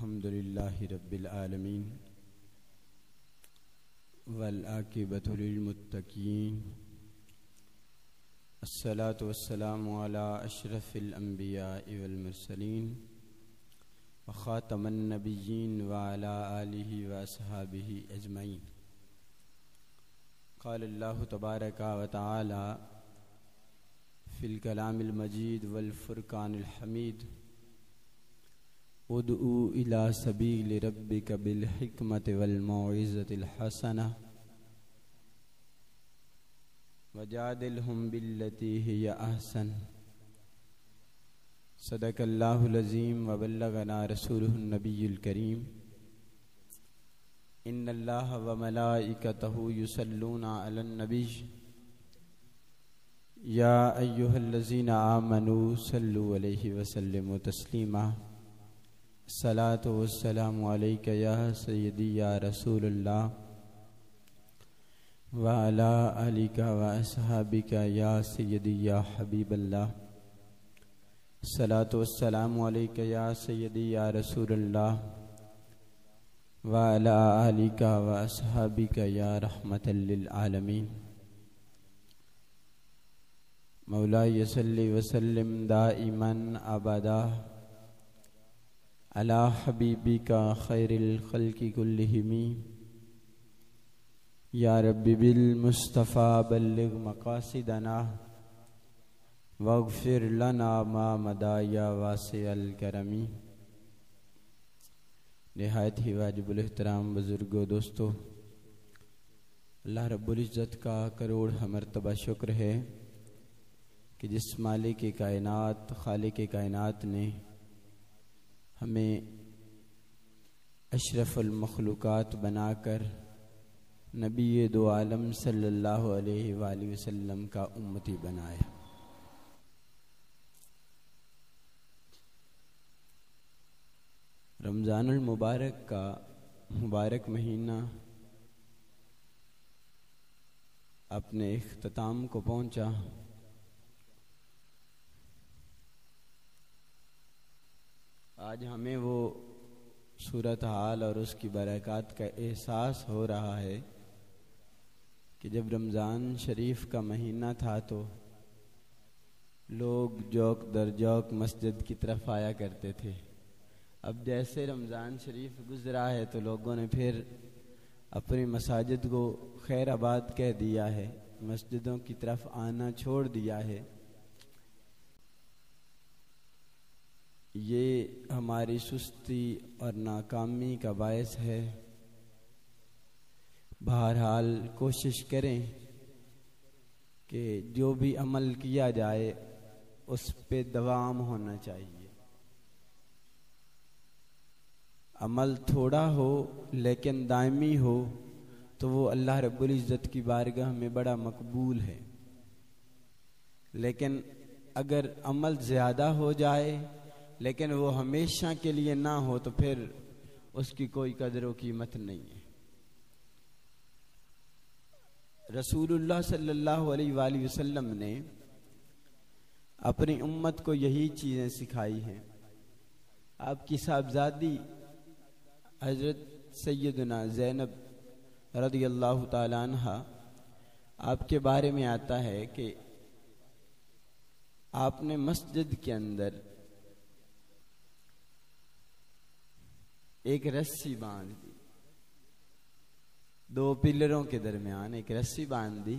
अल्हम्दुलिल्लाहि रब्बिल आलमीन वल आक़िबतु लिल मुत्तक़ीन अस्सलातु वस्सलामु अला अशरफिल अंबियाइ वल मुरसलीन व ख़ातमन नबिय्यीन व अला आलिहि व अस्हाबिहि अजमईन। क़ाल अल्लाहु तबारक व तआला फ़िल कलामिल मजीद वल फ़ुरक़ानिल हमीद उदउ इला सबील रब्बिका बिल हिकमति वल मौइज़तिल हसना वजादिलहुम बिल्लती हिया अहसन। सदक़ल्लाहुल अज़ीम व बल्लगना रसूलुहुन नबियुल करीम। इन्नल्लाह व मलाइकतहु युसल्लूना अलन नबी या अय्युहल्लज़ीना आमनू सल्लु अलैहि व सल्लिमू तस्लीमा। सलातु वस्सलामु अलैका या सय्यदी या रसूलल्लाह व अला आलिका व अस्हाबिका या सय्यदी या हबीबल्लाह। सलातु वस्सलामु अलैका या सय्यदी या रसूलल्लाह व अला आलिका व अस्हाबिका या रहमतल लिल आलमीन। मौलाय सल्लि व सल्लिम दाइमन अबदा अला हबीबिका खैरिल खल्क़ि कुल्लिहिमी या रब्बी बिल मुस्तफ़ा बल्लिग मक़ासिदना वग़फ़िर लना मा मदा या वासिअल करमी। निहायत ही वाजिबुल एहतराम बुज़ुर्गों, दोस्तों, अल्लाह रब्बुल इज़्ज़त का करोड़ मरतबा शुक्र है कि जिस मालिक कायनात खालिक कायनात ने हमें अशरफुल मखलूक़ात बनाकर नबी दो आलम सल्लल्लाहु अलैहि वसल्लम का उम्मती बनाया। रमज़ानुल मुबारक का मुबारक महीना अपने इख्तिताम को पहुंचा। आज हमें वो सूरत हाल और उसकी बरक़ात का एहसास हो रहा है कि जब रमज़ान शरीफ का महीना था तो लोग जौक दर जौक मस्जिद की तरफ आया करते थे। अब जैसे रमज़ान शरीफ गुज़रा है तो लोगों ने फिर अपनी मसाजिद को खैर आबाद कह दिया है, मस्जिदों की तरफ आना छोड़ दिया है। ये हमारी सुस्ती और नाकामी का बायस है। बहरहाल कोशिश करें कि जो भी अमल किया जाए उस पे दवाम होना चाहिए। अमल थोड़ा हो लेकिन दायमी हो तो वो अल्लाह रब्बुल इज़्ज़त की बारगाह में बड़ा मकबूल है। लेकिन अगर अमल ज़्यादा हो जाए लेकिन वो हमेशा के लिए ना हो तो फिर उसकी कोई कदर व कीमत नहीं है। रसूलुल्लाह सल्लल्लाहु अलैहि वसल्लम ने अपनी उम्मत को यही चीज़ें सिखाई हैं। आपकी साहबजादी हज़रत सैयदना ज़ैनब रज़ियल्लाहु ताला अन्हा, आपके बारे में आता है कि आपने मस्जिद के अंदर एक रस्सी बांध दी, दो पिलरों के दरमियान एक रस्सी बांध दी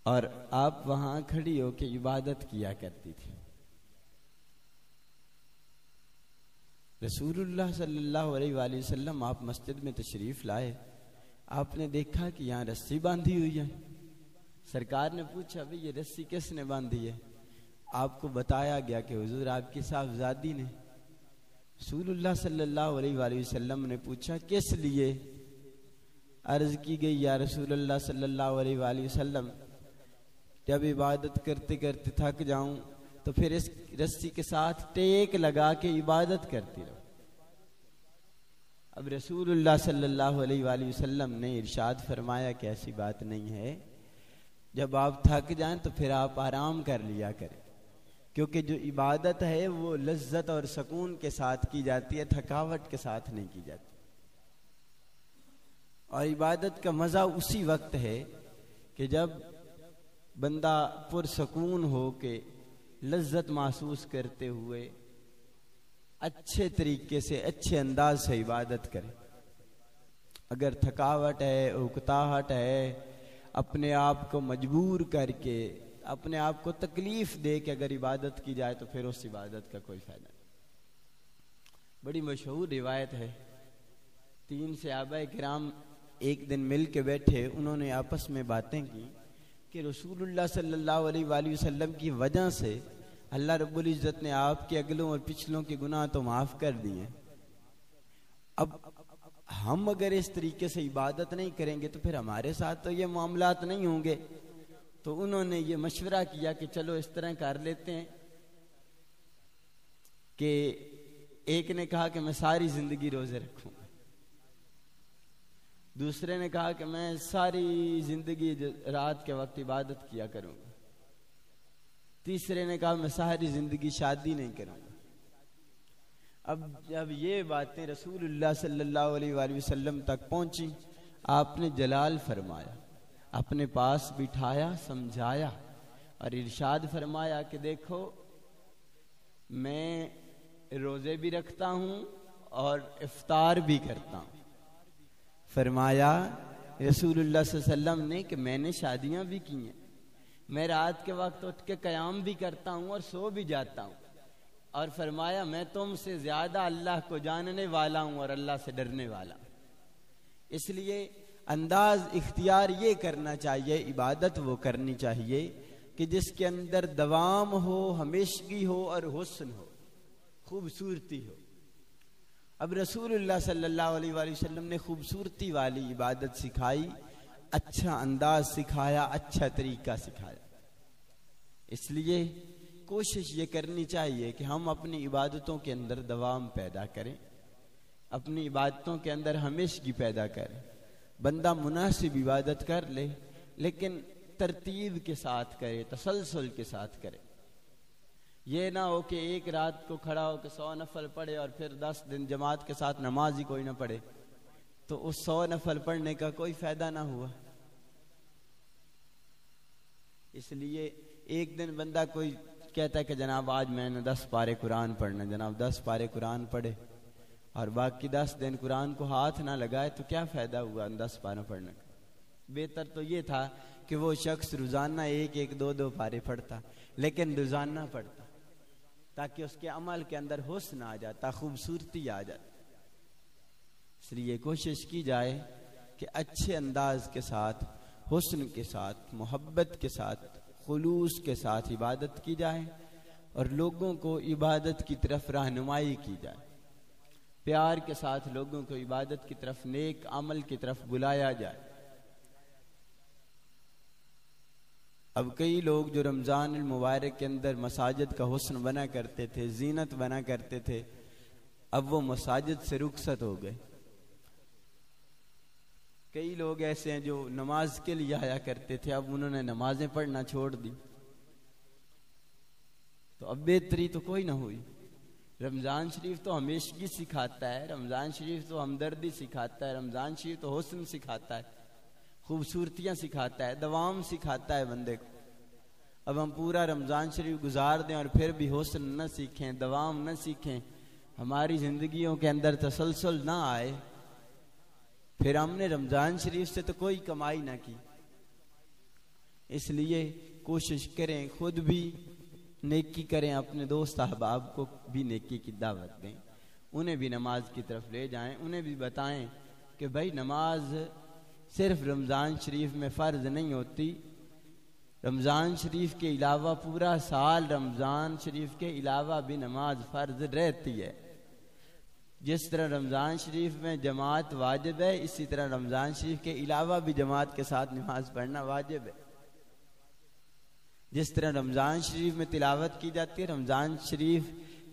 और आप वहां खड़ी होकर इबादत किया करती थी। रसूलुल्लाह सल्लल्लाहु अलैहि वसल्लम आप मस्जिद में तशरीफ लाए, आपने देखा कि यहाँ रस्सी बांधी हुई है। सरकार ने पूछा, भाई ये रस्सी किसने बांधी है? आपको बताया गया कि हुजूर आपकी साहबजादी ने। रसूलुल्लाह सल्लल्लाहु अलैहि वसल्लम ने पूछा, किस लिए? अर्ज की गई, या रसूलुल्लाह सल्लल्लाहु अलैहि वसल्लम, जब इबादत करते करते थक जाऊं तो फिर इस रस्सी के साथ टेक लगा के इबादत करती रहो। अब रसूलुल्लाह सल्लल्लाहु अलैहि वसल्लम ने इरशाद फरमाया कि ऐसी बात नहीं है, जब आप थक जाएं तो फिर आप आराम कर लिया करें, क्योंकि जो इबादत है वो लज्जत और सुकून के साथ की जाती है, थकावट के साथ नहीं की जाती। और इबादत का मज़ा उसी वक्त है कि जब बंदा पुरसकून हो के लज्जत महसूस करते हुए अच्छे तरीके से, अच्छे अंदाज से इबादत करे। अगर थकावट है, उकताहट है, अपने आप को मजबूर करके, अपने आप को तकलीफ दे के अगर इबादत की जाए तो फिर उस इबादत का कोई फायदा नहीं। बड़ी मशहूर रिवायत है, 3 सहाबा किराम एक दिन मिल के बैठे, उन्होंने आपस में बातें की कि रसूलुल्लाह सल्लल्लाहु अलैहि वसल्लम की वजह से अल्लाह रब्बुल इज़्ज़त ने आपके अगलों और पिछलों के गुनाह तो माफ़ कर दिए। अब हम अगर इस तरीके से इबादत नहीं करेंगे तो फिर हमारे साथ तो ये मामलात नहीं होंगे। तो उन्होंने ये मशवरा किया कि चलो इस तरह कर लेते हैं कि एक ने कहा कि मैं सारी जिंदगी रोजे रखूंगा, दूसरे ने कहा कि मैं सारी जिंदगी रात के वक्त इबादत किया करूंगा, तीसरे ने कहा मैं सारी जिंदगी शादी नहीं करूंगा। अब जब ये बातें रसूलुल्लाह सल्लल्लाहु अलैहि वसल्लम तक पहुंची, आपने जलाल फरमाया, अपने पास बिठाया, समझाया और इरशाद फरमाया कि देखो मैं रोजे भी रखता हूं और इफ्तार भी करता हूं। फरमाया रसूलुल्लाह सल्लल्लाहु अलैहि वसल्लम ने कि मैंने शादियां भी की हैं, मैं रात के वक्त उठ के क़याम भी करता हूं और सो भी जाता हूं। और फरमाया मैं तुमसे ज्यादा अल्लाह को जानने वाला हूं और अल्लाह से डरने वाला। इसलिए अंदाज इख्तियार ये करना चाहिए, इबादत वो करनी चाहिए कि जिसके अंदर दवाम हो, हमेशगी हो और हुस्न हो, खूबसूरती हो। अब रसूलुल्लाह सल्लल्लाहु अलैहि वसल्लम ने खूबसूरती वाली इबादत सिखाई, अच्छा अंदाज सिखाया, अच्छा तरीका सिखाया। इसलिए कोशिश ये करनी चाहिए कि हम अपनी इबादतों के अंदर दवाम पैदा करें, अपनी इबादतों के अंदर हमेशगी पैदा करें। बंदा मुनासिब इबादत कर ले, लेकिन तरतीब के साथ करे, तसलसल के साथ करे। ये ना हो कि एक रात को खड़ा हो के 100 नफल पढ़े और फिर 10 दिन जमात के साथ नमाज ही कोई ना पढ़े, तो उस 100 नफल पढ़ने का कोई फायदा ना हुआ। इसलिए एक दिन बंदा कोई कहता है कि जनाब आज मैंने 10 पारे कुरान पढ़ना, जनाब 10 पारे कुरान पढ़े और बाकी 10 दिन कुरान को हाथ ना लगाए, तो क्या फायदा हुआ 10 पारे पढ़ने का। बेहतर तो ये था कि वो शख्स रोजाना 1-1, 2-2 पारे पढ़ता, लेकिन रोजाना पढ़ता, ताकि उसके अमल के अंदर हुस्न आ जाता, खूबसूरती आ जाती। इसलिए कोशिश की जाए कि अच्छे अंदाज के साथ, हुस्न के साथ, मोहब्बत के साथ, खुलूस के साथ इबादत की जाए और लोगों को इबादत की तरफ रहनुमाई की जाए। प्यार के साथ लोगों को इबादत की तरफ, नेक अमल की तरफ बुलाया जाए। अब कई लोग जो रमज़ान मुबारक के अंदर मसाजिद का हुस्न बना करते थे, जीनत बना करते थे, अब वो मसाजिद से रुखसत हो गए। कई लोग ऐसे हैं जो नमाज के लिए आया करते थे, अब उन्होंने नमाजें पढ़ना छोड़ दी। तो अब बेहतरी तो कोई ना हुई। रमज़ान शरीफ तो हमेशगी सिखाता है, रमज़ान शरीफ तो हमदर्दी सिखाता है, रमज़ान शरीफ तो हुस्न सिखाता है, खूबसूरतियाँ सिखाता है, दवाम सिखाता है बंदे को। अब हम पूरा रमज़ान शरीफ गुजार दें और फिर भी हुस्न न सीखें, दवाम न सीखें, हमारी ज़िंदगियों के अंदर तसलसल ना आए, फिर हमने रमज़ान शरीफ से तो कोई कमाई ना की। इसलिए कोशिश करें, खुद भी नेकी करें, अपने दोस्त अहबाब को भी नेकी की दावत दें, उन्हें भी नमाज की तरफ ले जाएं, उन्हें भी बताएं कि भाई नमाज सिर्फ रमज़ान शरीफ में फ़र्ज नहीं होती, रमज़ान शरीफ के अलावा पूरा साल रमज़ान शरीफ के अलावा भी नमाज फ़र्ज रहती है। जिस तरह रमज़ान शरीफ में जमात वाजिब है, इसी तरह रमज़ान शरीफ के अलावा भी जमात के साथ नमाज पढ़ना वाजिब है। जिस तरह रमज़ान शरीफ में तिलावत की जाती है, रमज़ान शरीफ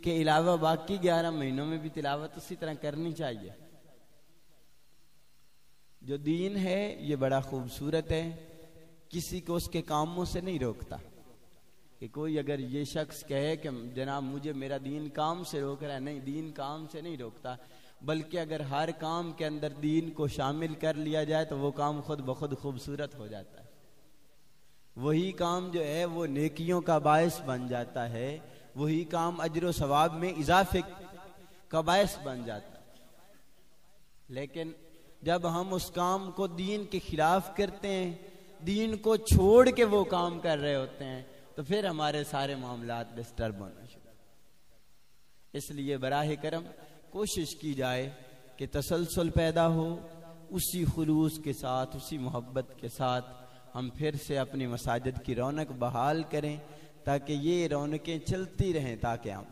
के अलावा बाकी 11 महीनों में भी तिलावत उसी तरह करनी चाहिए। जो दीन है ये बड़ा खूबसूरत है, किसी को उसके कामों से नहीं रोकता। कि कोई अगर ये शख्स कहे कि जनाब मुझे मेरा दीन काम से रोक रहा है, नहीं, दीन काम से नहीं रोकता, बल्कि अगर हर काम के अंदर दीन को शामिल कर लिया जाए तो वो काम खुद ब खुद खूबसूरत हो जाता है। वही काम जो है वो नेकियों का बायस बन जाता है, वही काम अजर व सवाब में इजाफे का बायस बन जाता है। लेकिन जब हम उस काम को दीन के खिलाफ करते हैं, दीन को छोड़ के वो काम कर रहे होते हैं, तो फिर हमारे सारे मामलात डिस्टर्ब होना शुरू। इसलिए बराह करम कोशिश की जाए कि तसलसल पैदा हो, उसी खुलूस के साथ, उसी मोहब्बत के साथ हम फिर से अपनी मसाजिद की रौनक बहाल करें, ताकि ये रौनकें चलती रहें ताकि हम